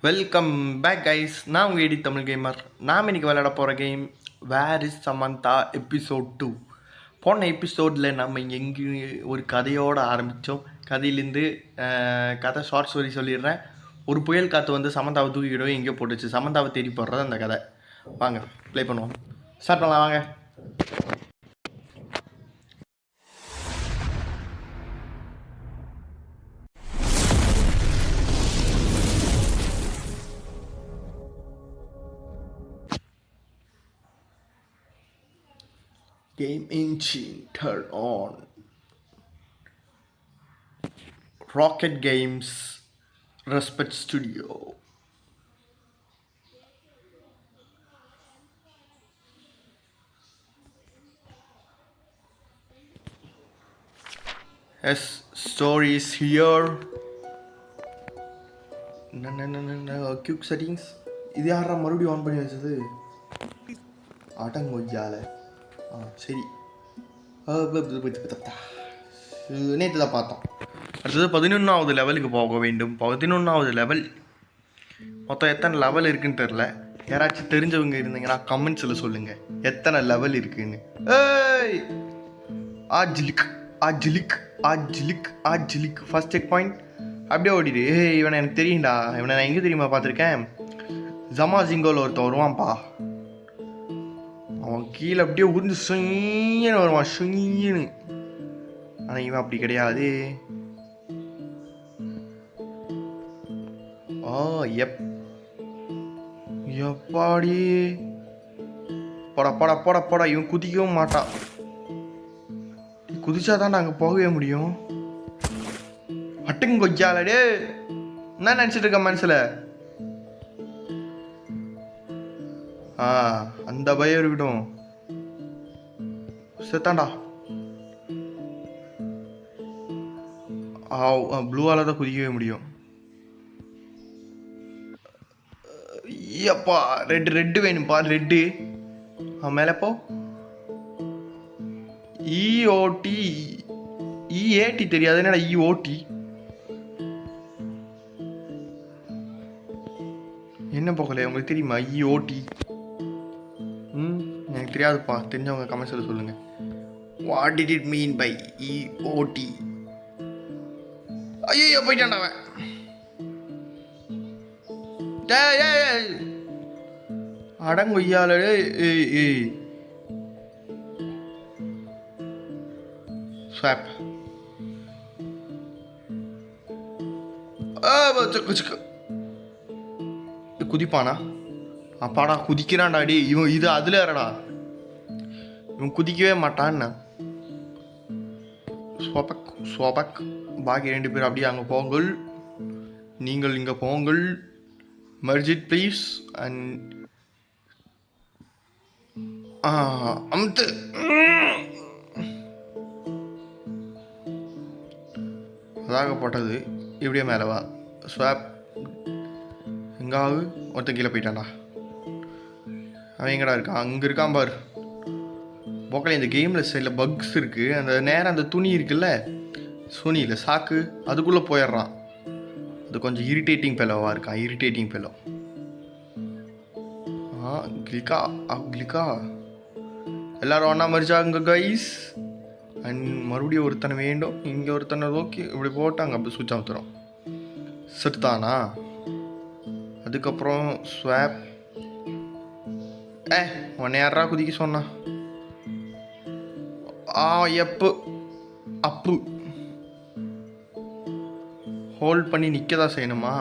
Welcome back guys. நான் உங்கள் eddy Tamil gamer. நாம் இன்றைக்கி விளையாட போகிற game where is Samantha episode 2. போன எபிசோடில் நம்ம எங்கே ஒரு கதையோடு ஆரம்பித்தோம். கதையிலேருந்து கதை ஷார்ட் ஸ்டோரி சொல்லிடுறேன். ஒரு புயல் காற்று வந்து சமந்தாவை தூக்கிக்கிடவே எங்கே போட்டுச்சு, சமந்தாவை தேடி போடுறது அந்த கதை. வாங்க ப்ளே பண்ணுவோம். ஸ்டார்ட் பண்ணலாம் வாங்க. Game engine turn on. Rocket Games Respect Studio. Yes, story is here. Quick settings. இது யாரா மறுபடியும் ஆன் பண்ணி வச்சது? ஆட்டங்கொய்யால. சரி, நேற்று தான் பார்த்தோம். அடுத்தது 11வது லெவலுக்கு போக வேண்டும். 11வது லெவல் மொத்தம் எத்தனை லெவல் இருக்குன்னு தெரில. யாராச்சும் தெரிஞ்சவங்க இருந்தீங்கன்னா கமெண்ட்ஸில் சொல்லுங்கள் எத்தனை லெவல் இருக்குன்னு. ஏய் ஆஜிலிக் ஆஜிலிக் ஆஜிலிக் ஆஜிலிக் ஃபர்ஸ்ட் செக் பாயிண்ட் அப்படியே ஓடிடு. ஏய் இவனை எனக்கு தெரியும்டா. இவனை நான் எங்கே தெரியுமா பார்த்துருக்கேன்? ஜமாசிங்கோவில் ஒருத்தன் வருவான்ப்பா. அவன் கீழே அப்படியே உருந்து சுயின்னு வருவான், சுயின்னு. ஆனால் இவன் அப்படி கிடையாது. எப்பாடி போடா போடா போடா போடா. இவன் குதிக்கவும் மாட்டான். குதிச்சாதான் அங்கே போகவே முடியும். அட்டுங்க கொய்யாலடே. என்ன நினச்சிட்டு இருக்க மனசில்? அந்த பயம் இருக்கட்டும். செத்தாண்டா. ப்ளூவால தான் குதிக்கவே முடியும். ஐயப்பா ரெட்டு வேணும்ப்பா, ரெட்டு. மேலே போ. இஓடி இஏடி தெரியாது என்னடா இஓடி? என்ன போகல உங்களுக்கு தெரியுமா இஓடி? எனக்கு தெரியாதுப்பா. தெரிஞ்சவங்க கமெண்ட்ஸில் சொல்லுங்கள். What did it mean by EOD? ஐயோ போயிட்டான்டா அவன். அடங்கொய்யால. ஸ்வாப். குதிப்பானா? அப்பாடா குதிக்கிறான்டா. அடி இவன் இது அதில் ஏறடா. இவன் குதிக்கவே மாட்டான்னு. ஸ்வாபக் ஸ்வாபக். பாக்கி 2 பேர் அப்படியே அங்கே போங்கள். நீங்கள் இங்கே போங்கள். மர்ஜிட் ப்ளீஸ். அண்ட் அமுத்து. அதாகப்பட்டது. இப்படியே மேலே வா. ஸ்வாப். எங்காவது ஒருத்தன் கீழே போயிட்டான்டா. அவன் எங்கடா இருக்கான்? அங்கே இருக்கான் பாரு. போக்கல இந்த கேமில் சில பக்ஸ் இருக்குது. அந்த நேரம் அந்த துணி இருக்குல்ல, துணியில் சாக்கு, அதுக்குள்ளே போயிடுறான். அது கொஞ்சம் இரிட்டேட்டிங் ஃபெலோவாக இருக்கான். Irritating fellow. கிளிக்கா கிளிக்கா. எல்லோரும் ஒன்றா மறிச்சாங்க கைஸ். அண்ட் மறுபடியும் ஒருத்தனை வேண்டும். இங்கே ஒருத்தனை நோக்கி இப்படி போட்டாங்க. அப்படி சுவிட்ச் அமுத்துறோம். செத்துதானா? அதுக்கப்புறம் ஸ்வாப். உன்னை யாரா குதிக்க சொன்னா? எப்பு அப்பு. ஹோல்ட் பண்ணி நிற்க தான் செய்யணுமா?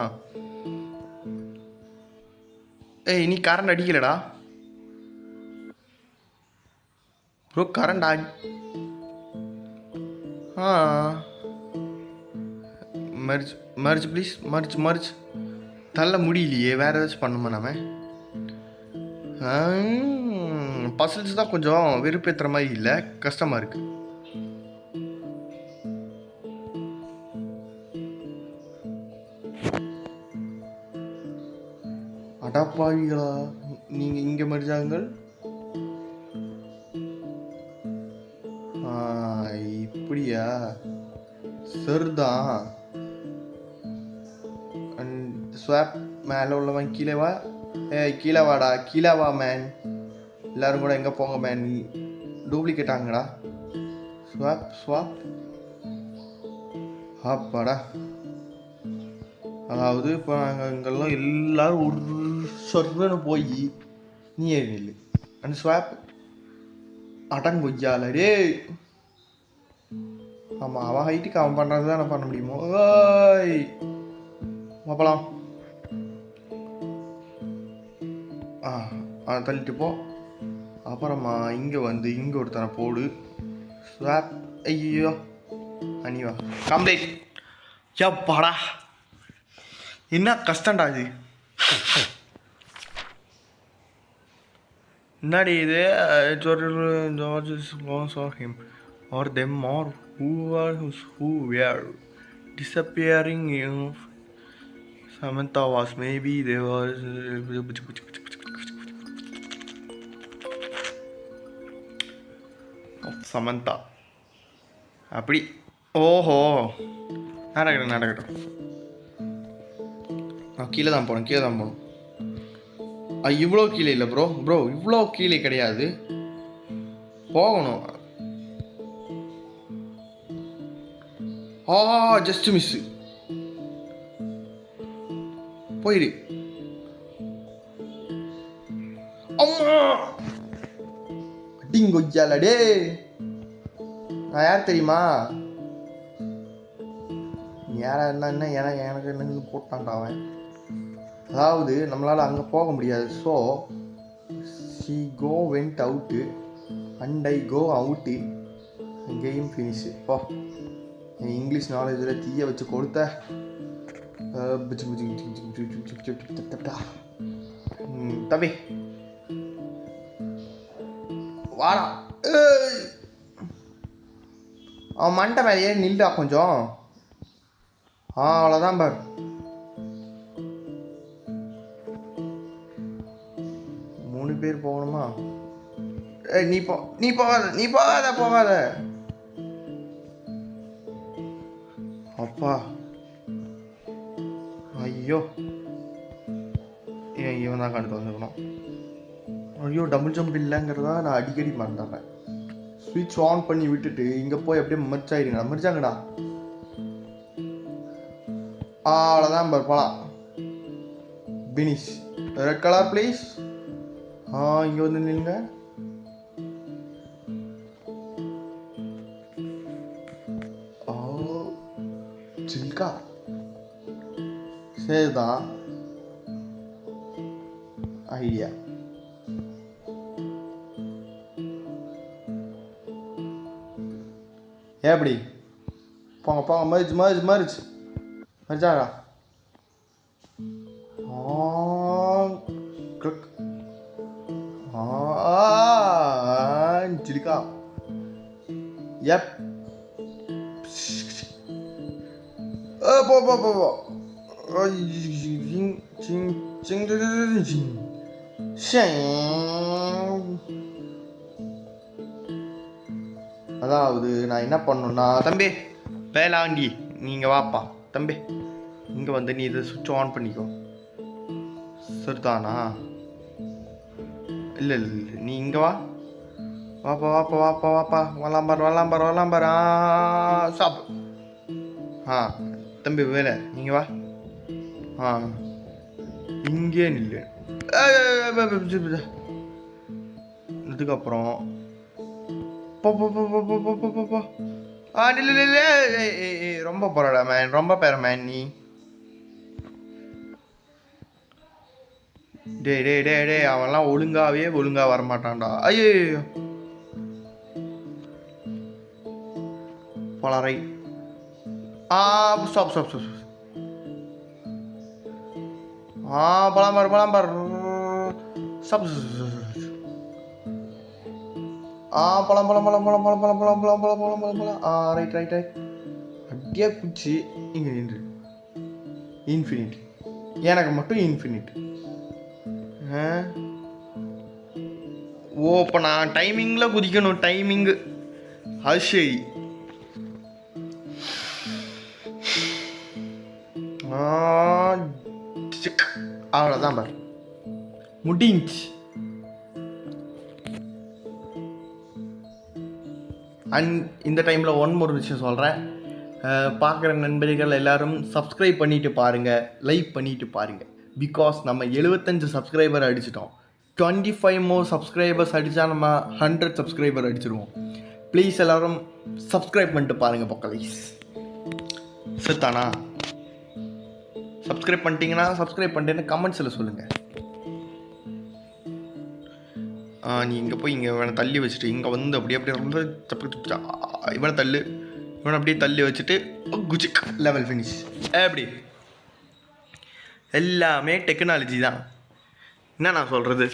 நீ கரண்ட் அடிக்கலடா bro. Current merge merge please. Merge merge. தள்ள முடியலையே. வேறு ஏதாச்சும் பண்ணுமா நாம? பசில்ஸ் தான் கொஞ்சம் வெறுப்பேற்றுற மாதிரி இல்லை, கஷ்டமாக இருக்குது. அடாப்பாவிகளா நீங்கள் இங்கே மறிச்சாங்கள். இப்படியா? சரிதான். ஸ்வாப் மேலே உள்ளவன் கீழே வா. கீழே வாடா, கீழே வா மேன். எல்லோரும் கூட எங்கே போங்க மேன், டூப்ளிகேட் ஆகுங்கடா. Swap swap. ஆப்பாடா. அதாவது இப்போ நாங்கள் இங்கெல்லாம் எல்லோரும் ஒரு சொர்ன்னு போய் நீ ஏழு இல்லை அந்த ஸ்வாப் அடங்கொய்யால டே. ஆமாம், அவன் ஹைட்டுக்கு அவன் பண்ணுறது தான் நான் பண்ண முடியுமோ. ஓய் அப்பலாம் தள்ளிட்டு போ. அப்புறமா இங்கே வந்து இங்கே ஒருத்தனை போடு. ஸ்வாப். ஐயோ அனிவா கம்ப்ளீட். எப்பாடா என்ன கஷ்டம்டா இது. என்னடி இது or them or who were disappearing. Samantha was maybe they were Samantha அப்படி. ஓஹோ நடக்கட்டும். நான் கீழே தான் போகணும். இவ்வளோ கீழே இல்லை ப்ரோ இவ்வளோ கீழே கிடையாது, போகணும். Just miss. போயிடு. அம்மா அடிங்கொய்யாலடே. நான் யார் தெரியுமா? யாரா இருந்தா என்ன, எனக்கு என்ன போட்டான்டா அவன். அதாவது நம்மளால் அங்கே போக முடியாது. So she went out and I go out. Game finish. போ, என் இங்கிலீஷ் நாலேஜில் தீய வச்சு கொடுத்த. தம்பி வாடா. அவன் மண்டை மேலேயே நில்டா கொஞ்சம். அவ்வளோதான் பார். பேர் போகணுமா? நீ போகாத. அப்பா ஐயோ, இவன் தான் கண்டு வந்துக்கணும். ஐயோ டபுள் ஜம்ப் இல்லைங்கிறதா நான் அடிக்கடி மறந்துடுறேன். ஸ்விட்ச் ஆன் பண்ணி விட்டுட்டு இங்கே போய் அப்படியே மறிச்சாங்கடா. அவ்வளோதான் பார், போகலாம். பினிஷ். Red colour please. இங்கே வந்து நில்லுங்க. சில்கா சரிதான் ஐடியா. எப்படி போங்க மரிச்சாடா. சிலிக்கா. எப் போ. அதாவது நான் என்ன பண்ணணும்னா, தம்பி வேளாண்டி நீங்கள் வாப்பா தம்பி, இங்கே வந்து நீ இதை சுவிட்ச் ஆன் பண்ணிக்கோ. சரிதானா? இல்லை நீ இங்கே வாப்பா. வளாம்பர். சாப்பு. தம்பி வேலை நீங்கள் வா. இங்கே நில்லு. இதுக்கப்புறம் நில்லு. ரொம்ப போறடா மேன், ரொம்ப பேர மேன் நீ. டே அவன்லாம் ஒழுங்கா வரமாட்டான்டா. ஐயோ போலாரை. ஸ்டாப். பழம்பார். ஸ்டாப். பழம். ரைட். அப்படியே பிடிச்சி இங்கே நின்று. இன்ஃபினிட். எனக்கு மட்டும் இன்ஃபினிட். இப்போ நான் டைமிங்கில் குதிக்கணும். டைமிங்கு அது சரி. அவ்வளோதான் பார், முடிஞ்சு. அண்ட் இந்த டைமில் ஒரு விஷயம் சொல்கிறேன். பார்க்குற நண்பர்கள் எல்லோரும் சப்ஸ்கிரைப் பண்ணிவிட்டு பாருங்கள், லைக் பண்ணிவிட்டு பாருங்கள். பிகாஸ் நம்ம 75 சப்ஸ்கிரைபர் அடிச்சிட்டோம். 25 மோர் சப்ஸ்கிரைபர்ஸ் அடித்தா நம்ம 100 சப்ஸ்கிரைபர் அடிச்சிருவோம். ப்ளீஸ் எல்லோரும் சப்ஸ்கிரைப் பண்ணிட்டு பாருங்கள் பொக்கலைஸ். சரிதானா? சப்ஸ்கிரைப் பண்ணிட்டீங்கன்னா சப்ஸ்கிரைப் பண்ணிட்டேன்னு கமெண்ட்ஸில் சொல்லுங்கள். நீ இங்கே போய் இங்கே இவனை தள்ளி வச்சுட்டு இங்கே வந்து அப்படியே ரொம்ப இவனை தள்ளு, இவனை அப்படியே தள்ளி வச்சுட்டு குஜிக் லெவல் ஃபினிஷ். எப்படி எல்லாமே டெக்னாலஜி தான். என்ன நான் சொல்கிறது,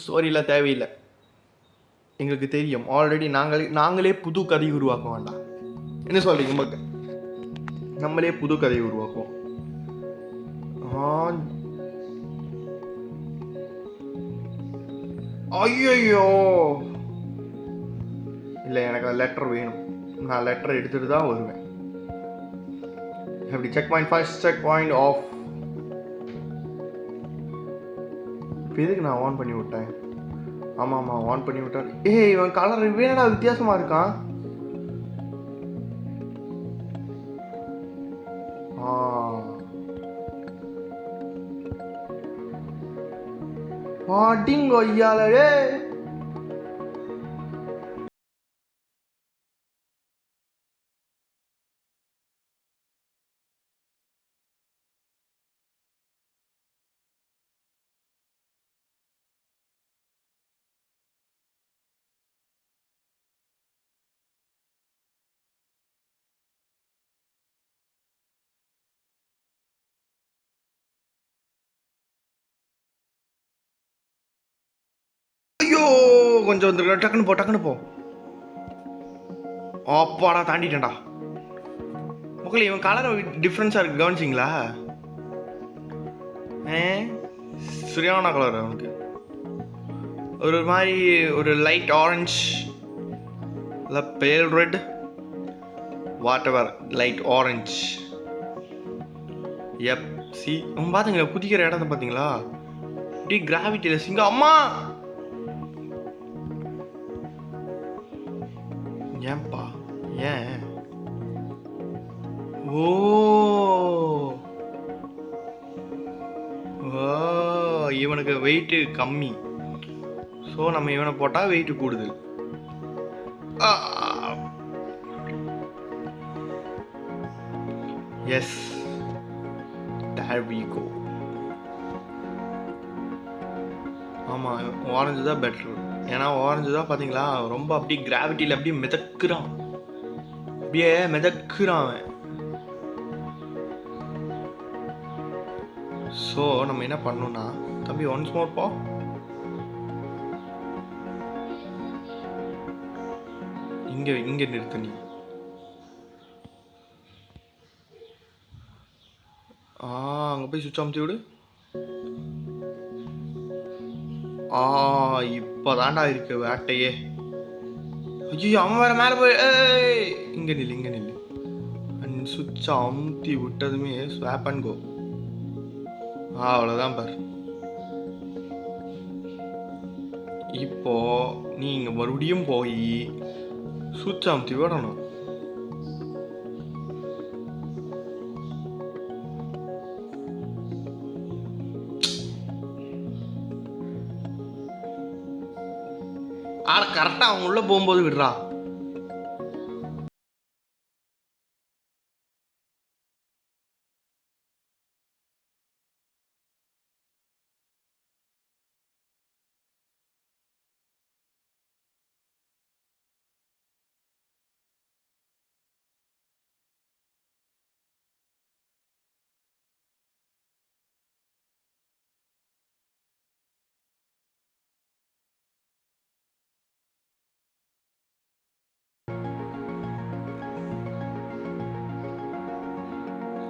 ஸ்டோரியில் தேவையில்லை, எங்களுக்கு தெரியும் ஆல்ரெடி. நாங்களே புது கதை உருவாக்க வேண்டாம். என்ன சொல்கிறீங்க மக்கள்? நம்மளே புது கதையை உருவாக்குவோம். ஐயோ இல்லை, எனக்கு லெட்டர் வேணும். நான் லெட்டர் எடுத்துகிட்டு தான் வருவேன். எப்படி checkpoint, first checkpoint off. இப்போ எதுக்கு நான் ஆன் பண்ணி விட்டேன்? ஆமாம் ஆன் பண்ணி விட்டேன். இவன் கலர் வேணடா வித்தியாசமாக இருக்கான். டிங்கோ ஐயாலே. ஐயோ கொஞ்சம் வந்துருக்க, டக்குன்னு போ. அப்பாடா தாண்டிட்டேன்டா. மக்கள் இவன் கலர் டிஃப்ரென்ஸாக இருக்குது, கவனிச்சிங்களா? சரியான கலர் அவனுக்கு. ஒரு மாதிரி ஒரு லைட் ஆரஞ்ச் இல்லை pale red, whatever, light orange. F C பார்த்துங்களா குதிக்கிற இடத்த பார்த்தீங்களா? இப்படி கிராவிட்டியில் சிங்க. அம்மா ஏன்பா ஏன்? ஓ இவனுக்கு வெயிட்டு கம்மி, ஸோ நம்ம இவனை போட்டால் வெயிட்டு கூடுதல். Yes, there we go. ஆமாம், ஆரஞ்சு தான் பெட்ரு. ஏன்னா ஆரஞ்சு தான் பார்த்தீங்களா ரொம்ப அப்படியே கிராவிட்டியில் அப்படியே மிதக்குறான், அப்படியே மிதக்குறான் அவன். ஸோ நம்ம என்ன பண்ணணும்னா, தம்பி ஒன்ஸ் மோர் போ. இங்கே நிறுத்த நீ. அங்கே போய் சுவிட்ச் அமுத்தி விடு. இப்போதான்டா இருக்கு வேட்டையே. ஐயோ அவன் வேற மேலே போய். இங்கே நில்லு. அண்ட் சுவிட்சை அமுத்தி விட்டதுமே ஸ்வாப் அண்ட் கோ. அவ்வளோதான் பாரு. இப்போ நீங்க மறுபடியும் போய் சுவிட்ச் அமுத்தி விடணும். கரெக்டா அவங்க உள்ள போகும்போது விடுறா.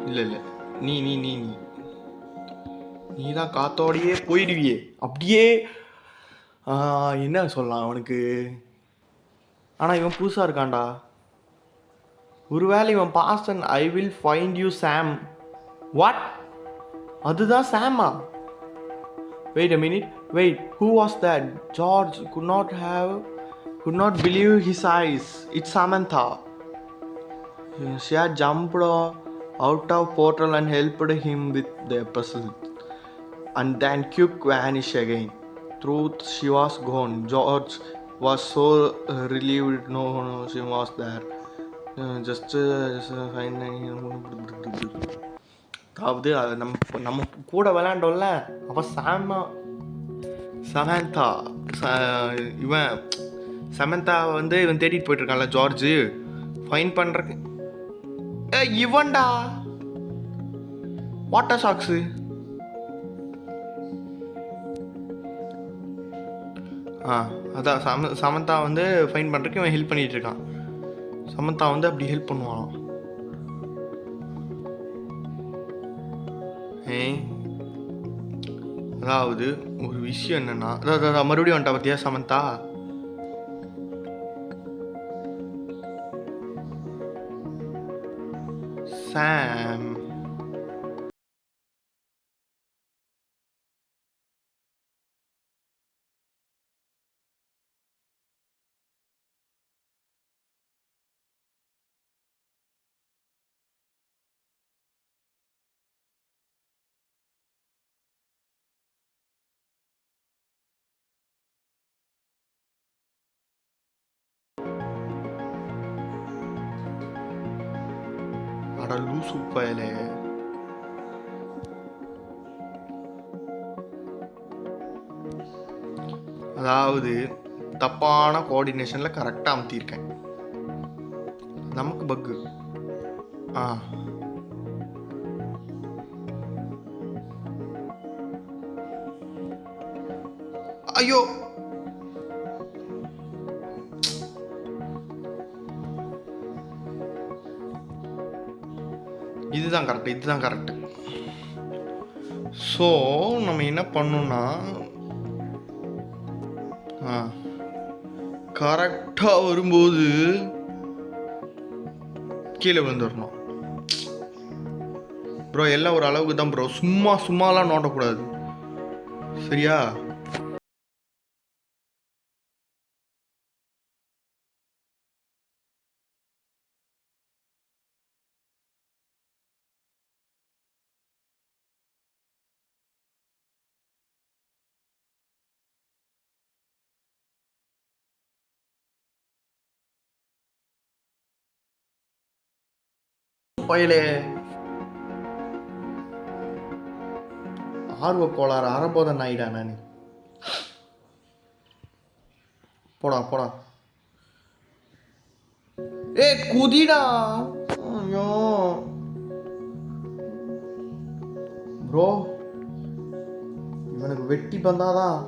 இல்லை நீ நீ நீ நீ நீ தான் காத்தோடையே போயிடுவியே அப்படியே. என்ன சொல்லலாம் அவனுக்கு. ஆனால் இவன் புதுசாக இருக்கான்டா. ஒருவேளை இவன் Boston I will find you Sam. What? அதுதான் சாமா. Wait a minute. Wait, who was that? George could not believe his eyes. It's Samantha. She had jumped out of portal and helped him with the puzzle. And then quick vanished again. Truth, she was gone. George was so relieved. No, she was there. Just fine. அதாவது நம்ம நம்ம கூட விளையாண்டோம்ல அப்போ சமந்தா இவன் சமந்தா வந்து இவன் தேடிட்டு போயிட்டு இருக்கான்ல ஜார்ஜு ஃபைன் பண்ணுறக்கு. இவன்டா வாட்டர் சாக்ஸு. அதான் சமந்தா வந்து ஃபைன் பண்ணுறதுக்கு இவன் ஹெல்ப் பண்ணிகிட்டு இருக்கான். சமந்தா வந்து அப்படி ஹெல்ப் பண்ணுவான். அதாவது ஒரு விஷயம் என்னன்னா, அதாவது மறுபடியும் வந்துட்டா பார்த்தியா சமந்தா. சாம் அட லூசு பயலே. அதாவது தப்பான கோஆர்டினேஷனில் கரெக்டாக அமுத்தியிருக்கேன். நமக்கு பக்கு. ஐயோ இதுதான் கரெக்டு. ஸோ நம்ம என்ன பண்ணோம்னா கரெக்டாக வரும்போது கீழே விழுந்துடணும் ப்ரோ. எல்லாம் ஒரு அளவுக்கு தான் ப்ரோ. சும்மாலாம் நோட்டக்கூடாது, சரியா? பயலே ஆர்வ கோளாறு அறபோத நாயிடா நான். போடா குதிடா. ஐயோ ப்ரோ, இவனுக்கு வெட்டி பந்தாதான்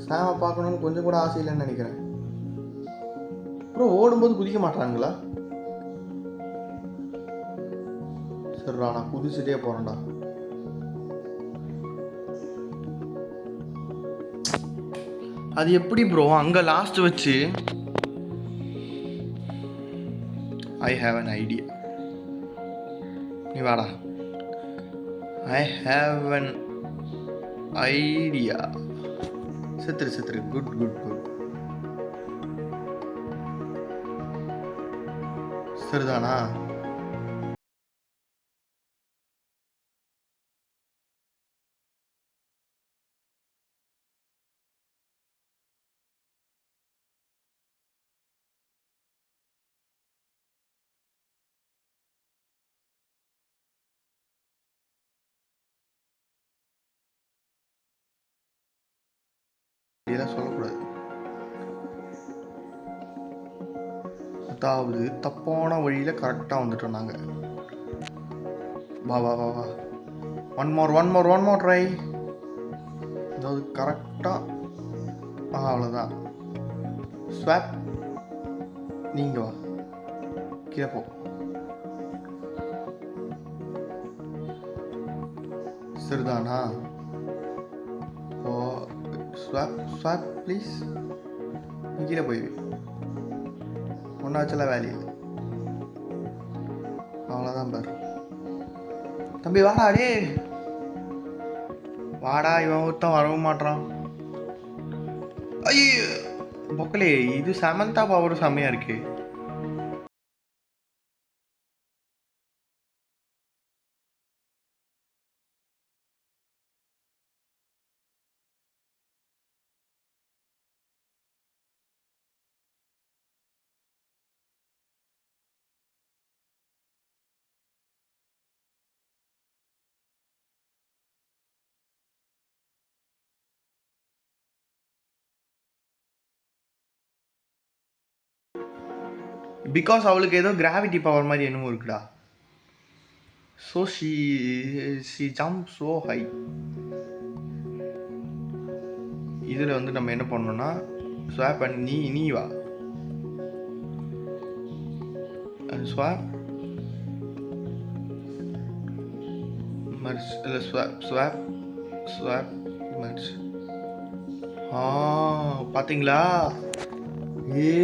சாம பார்க்கணும்னு கொஞ்சம் கூட ஆசை இல்லைன்னு நினைக்கிறேன். ப்ரோ ஓடும்போது குதிக்க மாட்டாங்களா? சரிடா, நான் குதிச்சுட்டே போறேன்டா. அது எப்படி ப்ரோ அங்கே லாஸ்ட் வச்சு? I have an idea. நீ வாடா. I have an idea. செத்துரு. குட். சரிதானா? இதெல்லாம் சொல்லக்கூடாது. அதாவது தப்பான வழியில் கரெக்டாக வந்துட்டோம் நாங்கள். வா. One more try. அதாவது கரெக்டாக. அவ்வளோதான். ஸ்வாப். நீங்கள் வா, கீழே போ. சரிதானா? ஓ ஸ்வாப் ப்ளீஸ். கீழே போயிரு. ஒன்றாச்செல்லாம் வேலையில். அவ்வளோதான் பாரு. தம்பி வாடா டே, வாடா. இவன் ஒருத்தன் வரவும் மாட்றான். ஐயோ பொக்கலே, இது சமந்தா பவர் செம்மையா இருக்கு. பிகாஸ் அவளுக்கு ஏதோ கிராவிட்டி பவர் மாதிரி என்னமோ இருக்குடா. So she jump so high. இதில் வந்து நம்ம என்ன பண்ணோம்னா ஸ்வாப் பண்ணி நீ வா. ஸ்வாப் மர்ச் இல்லை ஸ்வாப் ஸ்வாப் மர்ச். பார்த்தீங்களா? ஏ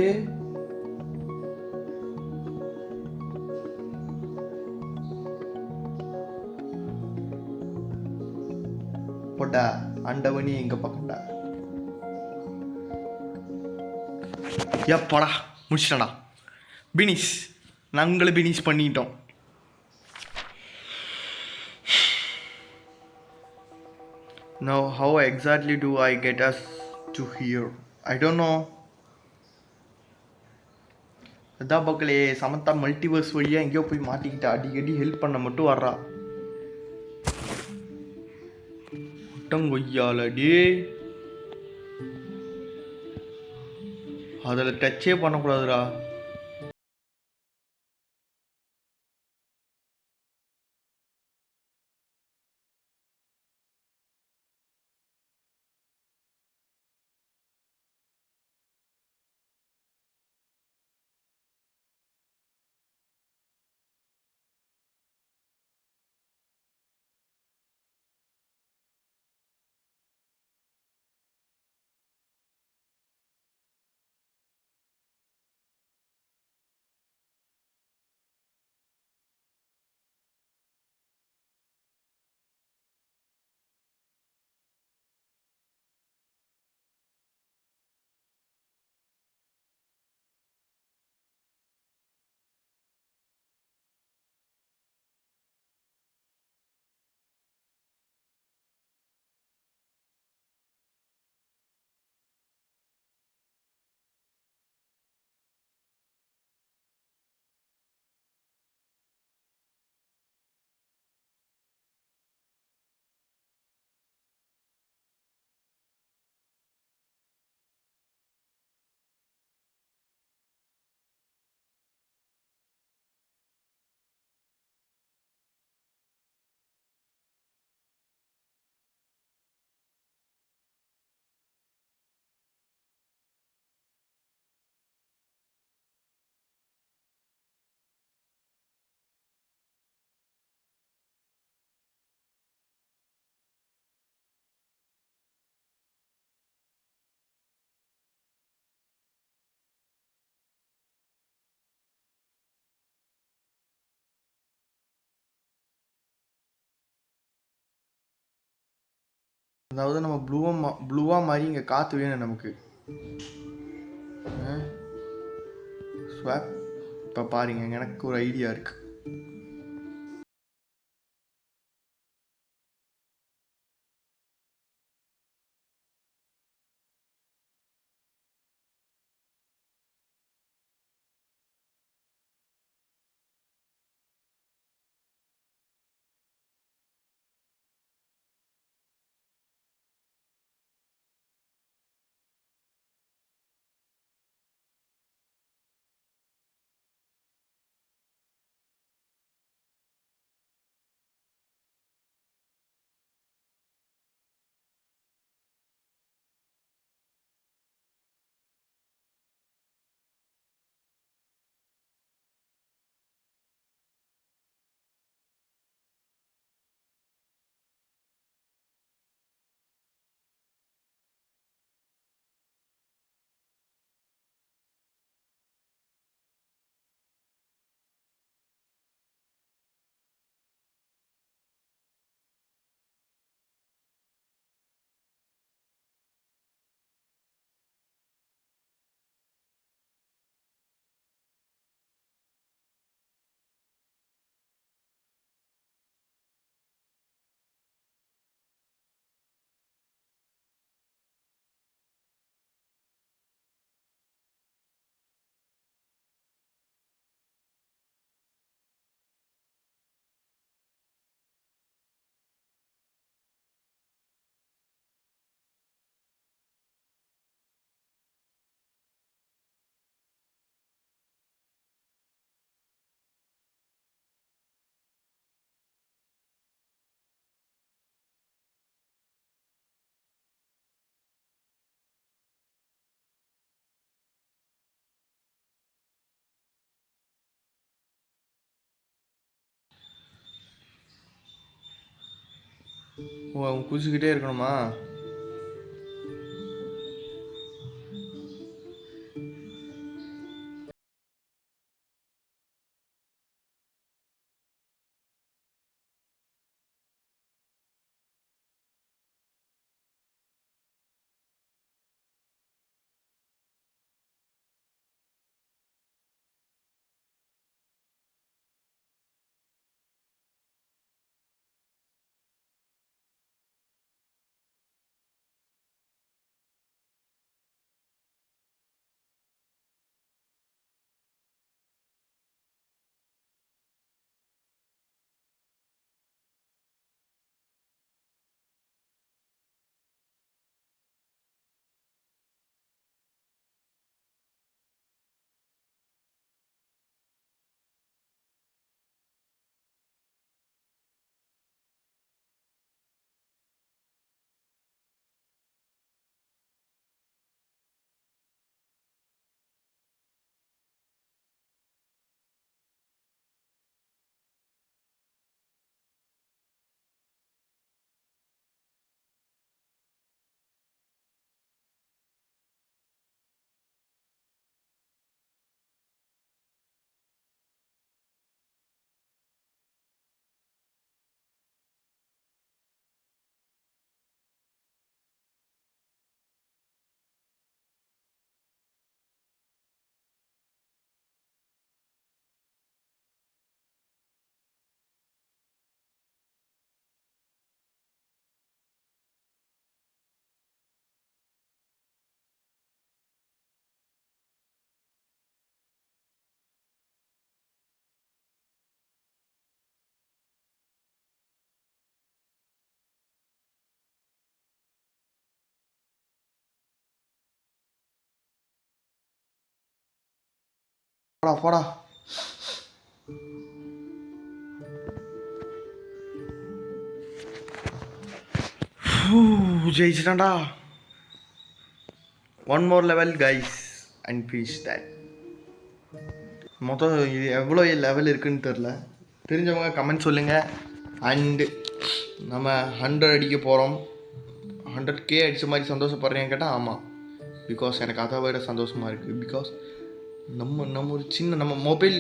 போட்டா அண்டவனி எங்க பக்கம்டா. எப்படா முடிச்சிட்டடா. பினிஷ். நாங்களும் பினிஷ் பண்ணிட்டோம். Now how exactly do I get us to here? I don't know. அதான் பக்கலே, சமந்தா மல்டிவர்ஸ் வழியாக எங்கேயோ போய் மாட்டிக்கிட்டா. அடிக்கடி ஹெல்ப் பண்ண மட்டும் வர்றா. கொய்யாலடி அதில் டச்சே பண்ணக்கூடாதுடா. அதாவது நம்ம ப்ளூவாக மாதிரி இங்கே காற்று வேணும் நமக்கு. ஸ்வாப். இப்போ பாருங்க, எனக்கு ஒரு ஐடியா இருக்குது. ஓ அவங்க குதிச்சுக்கிட்டே இருக்கணுமா? போடா போடா. ஜெயிச்சிட்டான்டா. One more level guys and fees that. மொத்தம் இது எவ்வளோ லெவல் இருக்குன்னு தெரில. தெரிஞ்சவங்க கமெண்ட் சொல்லுங்கள். அண்டு நம்ம 100 அடிக்க போகிறோம். 100K அடித்த மாதிரி சந்தோஷப்படுறேன்னு கேட்டால் ஆமாம். பிகாஸ் எனக்கு அதை விட சந்தோஷமாக இருக்குது. பிகாஸ் நம்ம ஒரு சின்ன நம்ம mobile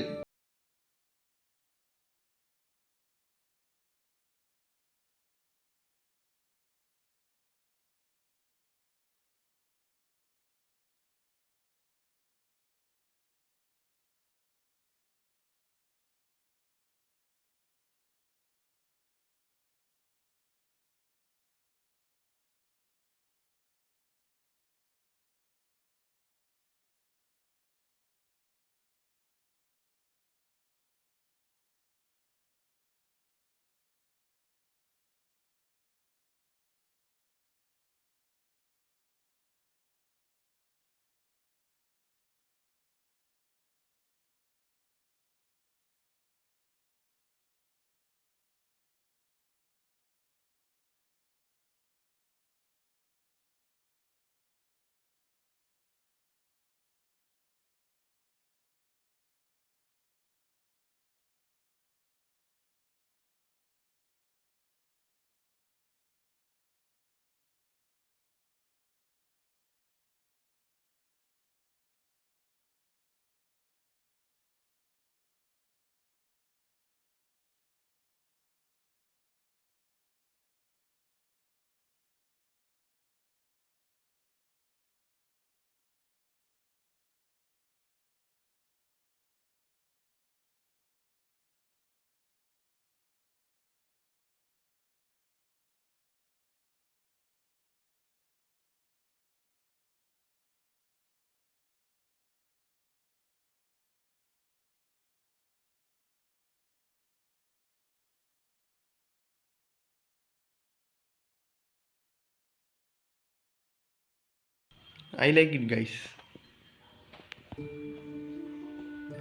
I like it guys.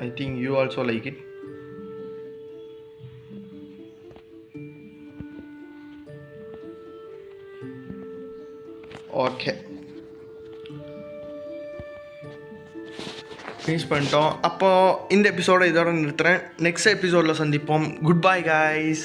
I think you also like it. Okay finish பண்ணிட்டோம். அப்போது இந்த எபிசோடை இதோட நிறுத்துகிறேன். நெக்ஸ்ட் எபிசோடில் சந்திப்போம். Good bye guys.